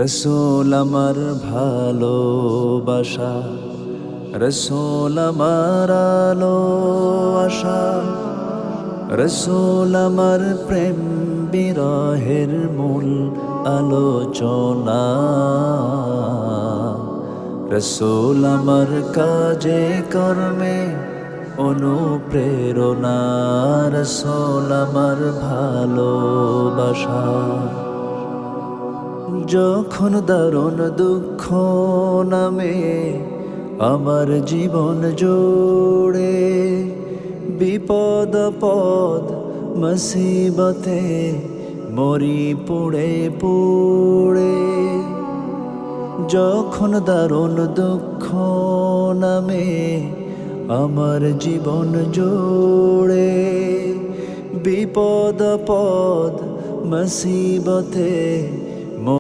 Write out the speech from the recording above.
রসূল আমার ভালোবাসা, রসূল আমার আলো আশা, রসূল আমার প্রেম বিরহের মূল আলোচনা। রসূল আমার কাজে কর্মে অনুপ্রেরণা, রসূল আমার ভালোবাসা। যখন দারুণ দুঃখ নামে আমার জীবন জুড়ে, বিপদ পদ মুসিবতে মরি পুড়ে পুড়ে। যখন দারুণ দুঃখ নামে আমার জীবন জুড়ে, বিপদ পদ মুসিবতে